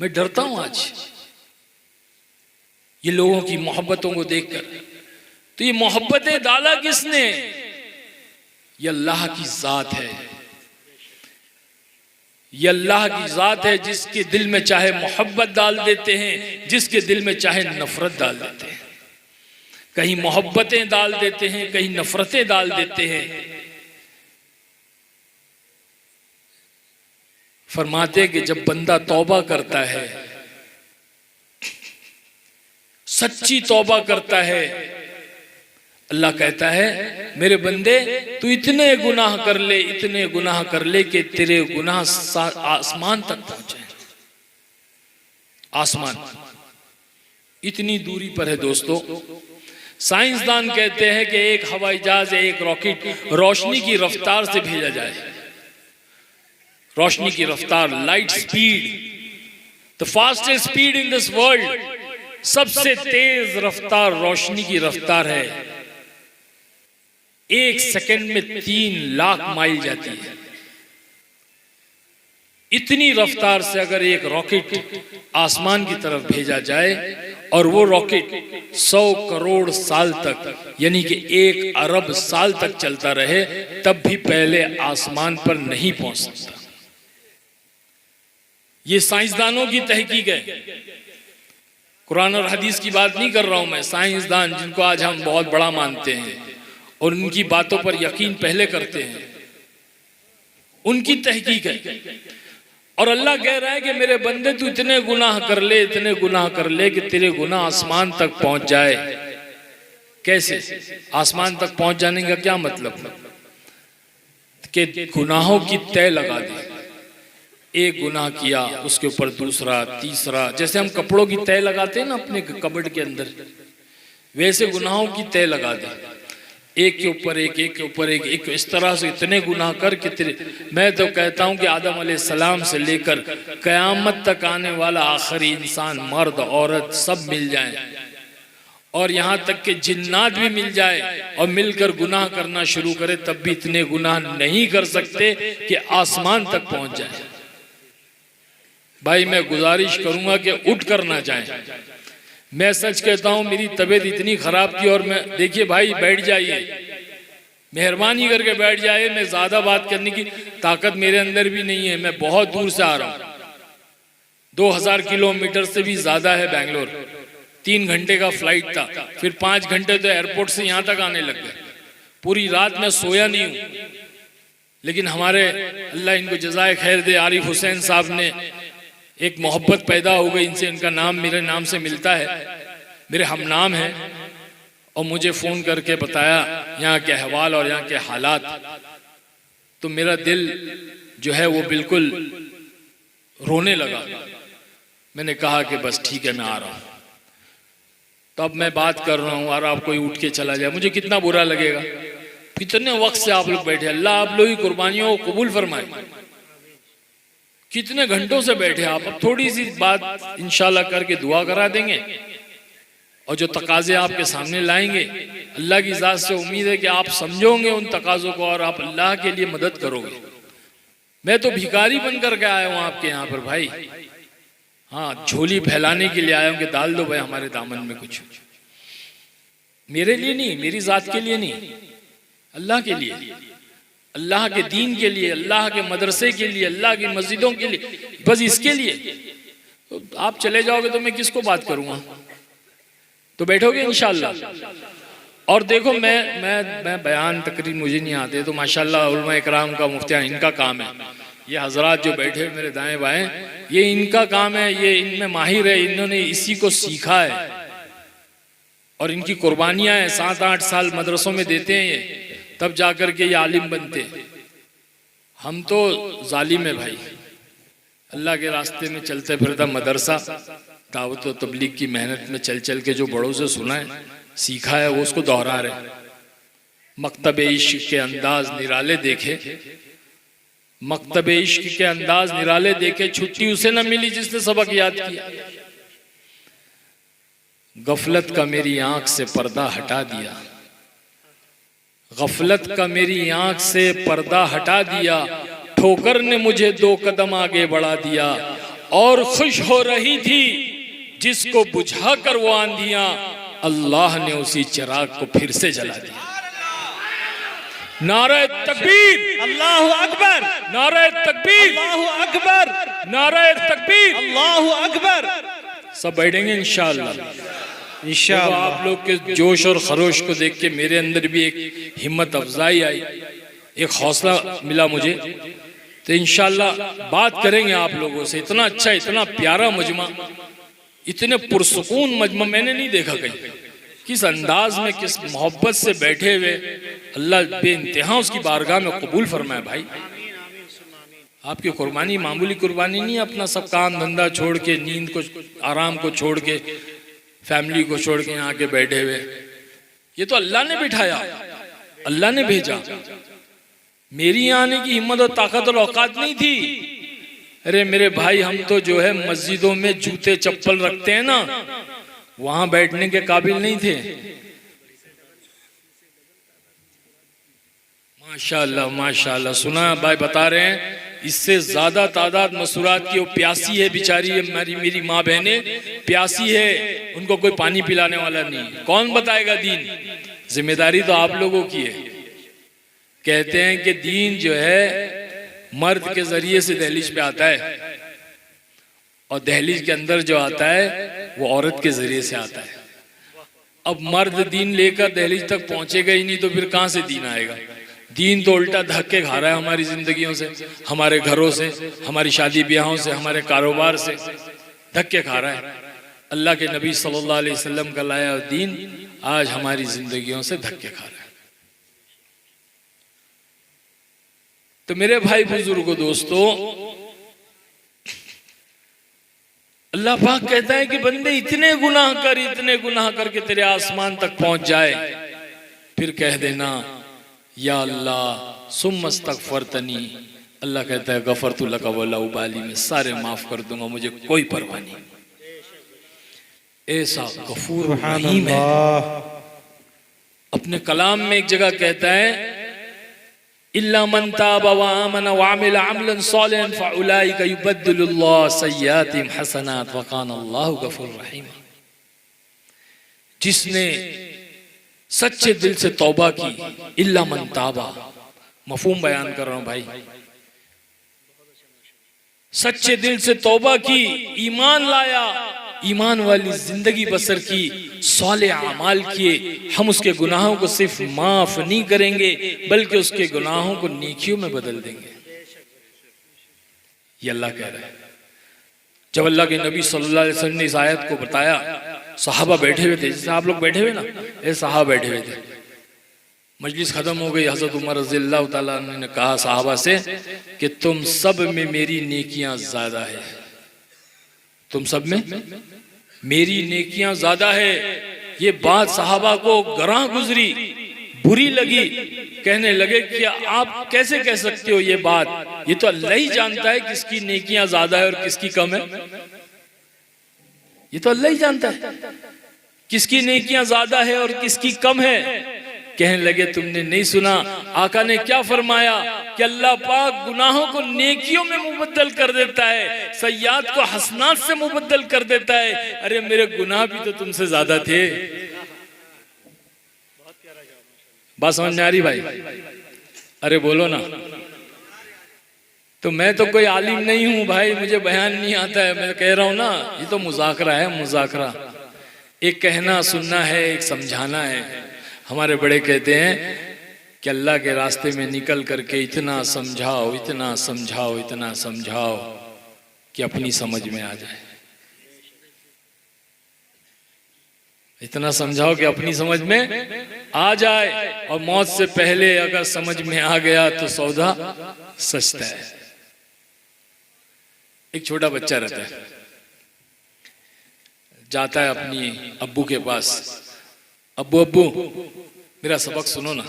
मैं डरता हूं आज ये लोगों की मोहब्बतों को देखकर। तो ये मोहब्बतें डाला किसने? ये अल्लाह की जात है। ये अल्लाह की जात है जिसके दिल में चाहे मोहब्बत डाल देते हैं, जिसके दिल में चाहे नफरत डाल देते हैं। कहीं मोहब्बतें डाल देते हैं, कहीं नफरतें डाल देते हैं। फरमाते कि जब बंदा तौबा करता है, सच्ची तौबा करता है, अल्लाह कहता है मेरे बंदे तू इतने गुनाह कर ले, इतने गुनाह कर ले कि तेरे गुनाह आसमान तक पहुंचे। आसमान इतनी दूरी पर है दोस्तों। साइंसदान कहते हैं कि एक हवाई जहाज या एक रॉकेट रोशनी की रफ्तार से भेजा जाए। रोशनी की रफ्तार, light speed, the fastest speed in this world, सबसे तेज रफ्तार रोशनी की रफ्तार है। 1 सेकंड में 3 लाख माइल जाती है। इतनी रफ्तार से अगर एक रॉकेट आसमान की तरफ भेजा जाए और वो रॉकेट 100 करोड़ साल तक यानी कि 1 अरब साल तक चलता रहे, तब भी पहले आसमान पर नहीं पहुंच सकता। ये साइंसदानों की तहकीक है। कुरान और हदीस की बात नहीं कर रहा हूं मैं। साइंसदान जिनको आज हम बहुत बड़ा मानते हैं और उनकी बातों पर यकीन पहले करते हैं, उनकी तहकीक है। और अल्लाह कह रहा है कि मेरे बंदे तू इतने गुनाह कर ले, इतने गुनाह कर ले कि तेरे गुनाह आसमान तक पहुंच जाए। कैसे? आसमान तक पहुंच जाने का क्या मतलब? कि गुनाहों की तय लगा दे। एक गुनाह किया, उसके ऊपर दूसरा, तीसरा। जैसे हम कपड़ों की तय लगाते हैं ना अपने कबर्ड के अंदर, वैसे गुनाहों की तय लगा दे। एक के ऊपर एक, एक के ऊपर एक, इस तरह से इतने गुनाह कर के तेरे। मैं तो कहता हूं कि आदम अलैहिस्सलाम से लेकर कयामत तक आने वाला आखिरी इंसान, मर्द औरत सब मिल जाए और यहां तक कि जिन्नात भी मिल जाए और मिलकर गुनाह करना शुरू करे, तब भी इतने गुनाह नहीं कर सकते कि आसमान तक पहुंच जाए। भाई मैं गुजारिश करूंगा कि उठ कर ना जाए। मैं सच कहता हूं मेरी तबीयत इतनी खराब थी और मैं, देखिए भाई बैठ जाइए, मेहरबानी करके बैठ जाइए। मैं ज्यादा बात करने की ताकत मेरे अंदर भी नहीं है। मैं बहुत दूर से आ रहा हूं, 2000 किलोमीटर से भी ज्यादा है बेंगलोर। 3 घंटे का फ्लाइट था, फिर 5 घंटे तो एयरपोर्ट से यहां तक आने लग गए। पूरी रात मैं सोया नहीं हूं। लेकिन हमारे अल्लाह इनको जज़ाए खैर दे, आरिफ हुसैन साहब ने एक मोहब्बत पैदा हो गई इनसे। इनका नाम मेरे नाम से मिलता है, मेरे हम नाम है। और मुझे फ़ोन करके बताया यहाँ के अहवाल और यहाँ के हालात, तो मेरा दिल जो है वो बिल्कुल रोने लगा। मैंने कहा कि बस ठीक है, मैं आ रहा हूँ। तो अब मैं बात कर रहा हूँ और आप कोई उठ के चला जाए, मुझे कितना बुरा लगेगा। कितने वक्त से आप लोग बैठे, अल्लाह आप लोग की कुर्बानियों को कबूल फरमाए। कितने घंटों से बैठे आप। अब थोड़ी सी बात इंशाल्लाह करके दुआ करा देंगे और जो तकाजे आपके सामने लाएंगे, अल्लाह की ज़ात से उम्मीद है कि आप समझोगे उन तकाजों को और आप अल्लाह के लिए मदद करोगे। मैं तो भिखारी बन करके आया हूँ आपके यहाँ पर भाई। हाँ, झोली फैलाने के लिए आया हूँ कि डाल दो भाई हमारे दामन में कुछ। मेरे लिए नहीं, मेरी ज़ात के लिए नहीं, अल्लाह के लिए, अल्लाह के दीन के लिए, अल्लाह के मदरसे के लिए, अल्लाह की मस्जिदों के लिए, बस इसके लिए। तो आप चले जाओगे तो मैं किसको बात करूंगा? तो बैठोगे इंशाअल्लाह। और देखो मैं बयान तकरीर मुझे नहीं आते, तो माशाअल्लाह उलमा इकराम का, मुफ्तियान, इनका काम है। ये हजरात जो बैठे मेरे दाएं बाएं, ये इनका काम है, ये इनमें माहिर है, इन्होंने इसी को सीखा है और इनकी कुर्बानियां हैं। 7-8 साल मदरसों में देते हैं ये, तब जाकर के ये आलिम बनते। हम तो जालिम है भाई। अल्लाह के रास्ते में चलते फिरता मदरसा, दावत व तबलीग की मेहनत में चल चल के जो बड़ों से सुना है, सीखा है, वो उसको दोहरा रहे। मकतब इश्क के अंदाज निराले देखे, मकतब इश्क के अंदाज निराले देखे, छुट्टी उसे न मिली जिसने सबक याद किया। गफलत का मेरी आंख से पर्दा हटा दिया, गफलत का मेरी आंख से पर्दा हटा दिया। ठोकर ने मुझे 2 कदम आगे बढ़ा दिया। और खुश हो रही थी जिसको बुझाकर वो आंधियां, अल्लाह ने उसी चिराग को फिर से जला दिया। नारे तकबीर, अल्लाहु अकबर, नारे तकबीर, अल्लाहु अकबर, नारे तकबीर, अल्लाहु अकबर। सब बैठेंगे इंशाअल्लाह। इंशाअल्लाह। आप लोग के जोश और खरोश को देख के मेरे अंदर भी एक हिम्मत अफजाई आई, एक हौसला मिला मुझे। तो इंशाअल्लाह बात करेंगे आप लोगों से। इतना अच्छा, इतना प्यारा मजमा, इतने पुरसुकून मजमा मैंने नहीं देखा कहीं। किस अंदाज में, किस मोहब्बत से बैठे हुए, अल्लाह बेइंतहा उसकी बारगाह में कबूल फरमाए। भाई आपकी कुर्बानी मामूली कुर्बानी नहीं, अपना सब काम धंधा छोड़ के, नींद को, आराम को छोड़ के, फैमिली को छोड़ के यहाँ के बैठे हुए। ये तो अल्लाह ने बिठाया, अल्लाह ने भेजा। मेरी यहाँ आने की हिम्मत और ताकत और औकात नहीं थी। अरे मेरे भाई, हम तो जो है मस्जिदों में जूते चप्पल रखते हैं ना, वहां बैठने के काबिल नहीं थे। माशाअल्लाह माशाअल्लाह। सुना भाई बता रहे हैं, इससे ज्यादा तादाद मसूरात की, वो प्यासी है बेचारी है, मेरी माँ बहने प्यासी है, उनको कोई पानी पिलाने वाला नहीं। कौन बताएगा दीन? जिम्मेदारी तो आप लोगों की है। कहते हैं कि दीन जो है मर्द के जरिए से दहलीज पे आता है, और दहलीज के अंदर जो आता है वो औरत के जरिए से आता है। अब मर्द दीन लेकर दहलीज तक पहुंचेगा ही नहीं, तो फिर कहां से दीन आएगा? दीन तो उल्टा धक्के खा रहा है हमारी जिंदगियों से, हमारे घरों से, हमारी शादी ब्याहों से, हमारे कारोबार से धक्के खा रहा है। अल्लाह के नबी सल्लल्लाहु अलैहि वसल्लम का लाया दीन आज हमारी जिंदगियों से धक्के खा रहा है। तो मेरे भाई बुजुर्गो दोस्तों, अल्लाह पाक कहता है कि बंदे इतने गुनाह कर, इतने गुनाह करके तेरे आसमान तक पहुंच जाए, फिर कह देना या अल्लाह सुम्मस्तगफरतनी। अल्लाह कहता है गफरतु लका वला उबाली, में सारे माफ कर दूंगा, मुझे कोई परवाह नहीं। ऐसा गफूर रहीम है। अपने कलाम में एक जगह कहता है इल्ला मन ताबा व आमना व अमिला अमलन सालिहन फउलाइका युबद्दिलुल्लाहु सय्यातिहिम हसनात व काना अल्लाहु गफूरुर रहीम। जिसने सच्चे दिल से तौबा की, इल्ला मन ताबा, मफहूम बयान कर रहा हूं भाई, सच्चे दिल से तौबा की, ईमान लाया, ईमान वाली जिंदगी बसर की, सालेह अमाल किए, हम उसके गुनाहों को सिर्फ माफ नहीं करेंगे बल्कि उसके गुनाहों को नेकियों में बदल देंगे। ये अल्लाह कह रहा है। जब अल्लाह के नबी सल्लल्लाहु अलैहि वसल्लम ने इस आयत को बताया, सहाबा बैठे हुए थे, जैसे आप लोग बैठे हुए ना, ये सहाबा बैठे हुए थे। मजलिस खत्म हो गई, हजरत उमर रज़ियल्लाहु ताला अन्हु ने कहा सहाबा से कि तुम सब में मेरी नेकियां ज्यादा है, तुम सब में मेरी नेकियां ज्यादा है। ये बात सहाबा को गरां गुजरी, बुरी लगी। कहने लगे कि आप कैसे कह सकते हो ये बात? ये तो अल्लाह ही जानता है किसकी नेकियां ज्यादा है और किसकी कम है। ये तो अल्लाह ही जानता है किसकी नेकियां ज्यादा है और किसकी कम है। कहने लगे तुमने नहीं सुना आका ने क्या फरमाया कि अल्लाह पाक गुनाहों को नेकियों में मुबद्दल कर देता है, सय्यात को हसनात से मुबद्दल कर देता है। अरे मेरे गुनाह भी तो तुमसे ज्यादा थे। बात समझ में आ रही भाई? अरे बोलो ना। तो मैं तो कोई आलिम नहीं हूं भाई, मुझे बयान नहीं आता है। मैं कह रहा हूं ना, ये तो मुज़ाकरा है, मुज़ाकरा। एक कहना सुनना है, एक समझाना है। हमारे बड़े कहते हैं कि अल्लाह के रास्ते में निकल करके इतना समझाओ, इतना समझाओ, इतना समझाओ कि अपनी समझ में आ जाए। इतना समझाओ कि अपनी समझ में आ जाए, और मौत से पहले अगर समझ में आ गया तो सौदा सस्ता है। एक छोटा बच्चा रहता है, जाता है अपनी अब्बू के पास, अब्बू अब्बू मेरा सबक सुनो ना।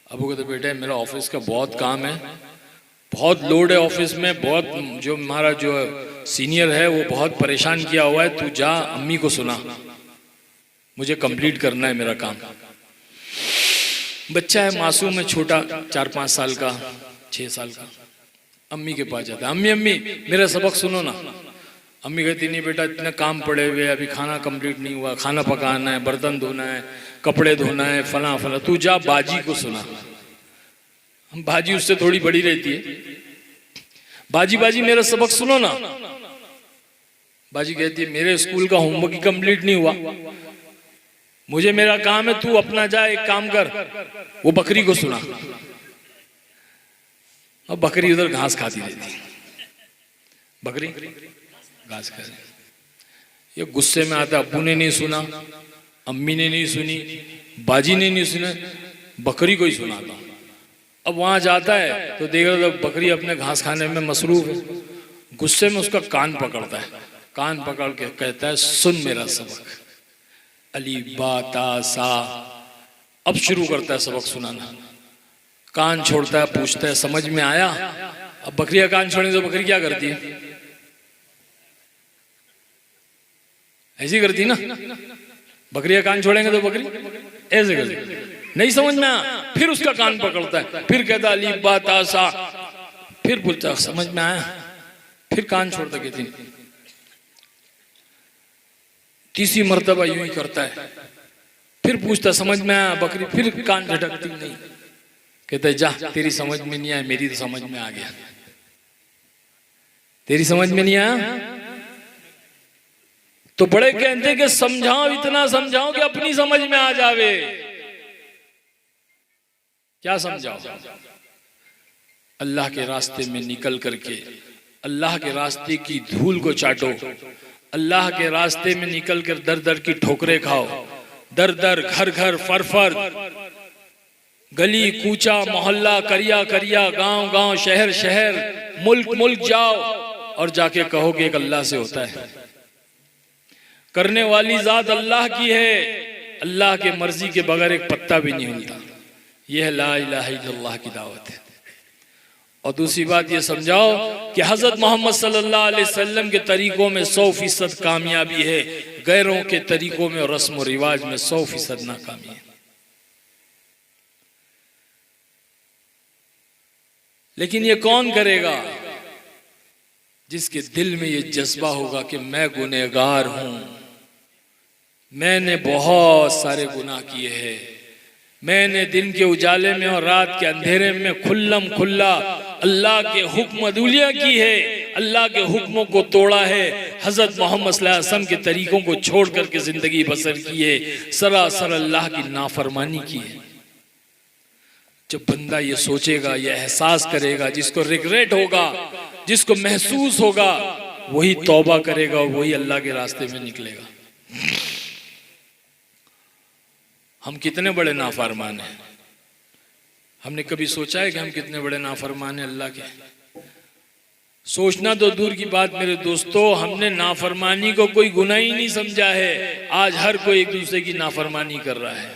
अब्बू कहते बेटे मेरा ऑफिस का बहुत काम है, बहुत लोड है ऑफिस में, बहुत जो हमारा जो सीनियर है वो बहुत परेशान किया हुआ है, तू जा अम्मी को सुना, मुझे कंप्लीट करना है मेरा काम। बच्चा है, मासूम है, छोटा, 4-5 साल का, 6 साल का। अम्मी के पास जाता है, अम्मी अम्मी मेरा सबक सुनो ना। अम्मी कहती नहीं बेटा इतने काम पड़े हुए, अभी खाना कंप्लीट नहीं हुआ, खाना पकाना है, बर्तन धोना है, कपड़े धोना है, फला फला, तू जा बाजी को सुना। बाजी उससे थोड़ी बड़ी रहती है। बाजी बाजी मेरा सबक सुनो ना। बाजी कहती है मेरे स्कूल का होमवर्क ही कंप्लीट नहीं हुआ, मुझे मेरा काम है, तू अपना जा एक काम कर, वो बकरी को सुना। अब बकरी उधर घास खाती रहती, बकरी घास खा रही। ये गुस्से में आता, अब्बू ने नहीं सुना, अम्मी ने नहीं सुनी, बाजी ने नहीं सुना, बकरी को ही सुनाता। अब वहां जाता है तो देख रहा था बकरी अपने घास खाने में मसरूफ है। गुस्से में उसका कान पकड़ता है, कान पकड़ के कहता है सुन मेरा सबक, अली बा ता सा। अब शुरू करता है सबक सुनाना। कान छोड़ता है, पूछता है समझ में आया? अब बकरियां कान छोड़ेंगे तो बकरी क्या करती है? ऐसी करती ना। बकरियां कान छोड़ेंगे तो बकरी ऐसे करती। नहीं समझ में आया, फिर उसका कान पकड़ता है, फिर कहता अली बा ता सा, फिर पूछता समझ में आया, फिर कान छोड़ता, कहती तीसरी मर्तबा यूं ही करता है, फिर पूछता समझ में आया बकरी, फिर कान झटकती नहीं। कहता है जा तेरी समझ में नहीं आया, मेरी तो समझ में आ गया। तेरी समझ में नहीं आया तो बड़े कहते कि समझाओ, इतना समझाओ कि अपनी समझ में आ जावे। क्या समझाओ? अल्लाह के रास्ते में निकल करके अल्लाह के रास्ते की धूल को चाटो, अल्लाह के रास्ते में निकल कर दर दर की ठोकरें खाओ, दर दर घर घर फर फर, गली कूचा मोहल्ला करिया करिया, गांव गांव शहर शहर, मुल्क मुल्क जाओ और जाके कहो कि एक अल्लाह से होता है। करने वाली जात अल्लाह की है, अल्लाह के मर्जी के बगैर एक पत्ता भी नहीं हिलता। यह ला इलाहा इल्लल्लाह की दावत है। और दूसरी बात ये समझाओ कि हजरत मोहम्मद सल्लल्लाहु अलैहि वसल्लम के तरीकों में 100% कामयाबी है, गैरों के तरीकों में और रस्म और रिवाज में 100% नाकामी है। लेकिन ये कौन करेगा? जिसके दिल में ये जज्बा होगा कि मैं गुनहगार हूं, मैंने बहुत सारे गुनाह किए हैं, मैंने दिन के उजाले में और रात के अंधेरे में खुल्लम खुल्ला अल्लाह के हुक्म अदुलिया की है, अल्लाह के हुक्मों को तोड़ा है, हजरत मोहम्मद सल्लल्लाहु अलैहि वसल्लम के तरीकों को छोड़ करके जिंदगी बसर की है, सरासर अल्लाह की नाफरमानी की है। जब बंदा ये सोचेगा, ये एहसास करेगा, जिसको रिग्रेट होगा, जिसको महसूस होगा, वही तौबा करेगा और वही अल्लाह के रास्ते में निकलेगा। हम कितने बड़े नाफरमान हैं? हमने कभी सोचा है कि हम कितने बड़े नाफरमान हैं अल्लाह के? सोचना तो दूर की बात मेरे दोस्तों, हमने नाफरमानी को कोई गुनाह ही नहीं समझा है। आज हर कोई एक दूसरे की नाफरमानी कर रहा है,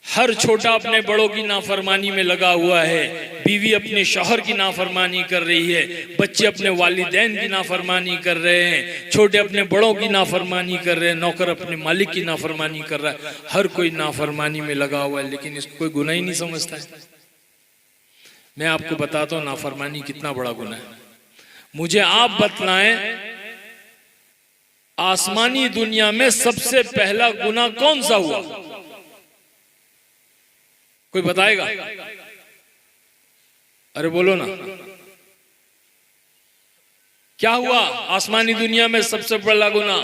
हर छोटा अपने बड़ों की नाफरमानी में लगा हुआ है, बीवी अपने शौहर की नाफरमानी कर रही है, बच्चे अपने वालिदैन की नाफरमानी कर रहे हैं, छोटे अपने बड़ों की नाफरमानी कर रहे हैं, नौकर अपने मालिक की नाफरमानी कर रहा है। हर कोई नाफरमानी में लगा हुआ है, लेकिन इसको कोई गुनाह ही नहीं समझता है। मैं आपको बताता हूँ नाफरमानी कितना बड़ा गुनाह है। मुझे आप बतलाएं, आसमानी दुनिया में सबसे पहला गुनाह कौन सा हुआ? कोई बताएगा? अरे बोलो ना, क्या हुआ आसमानी दुनिया में सबसे बड़ा गुनाह?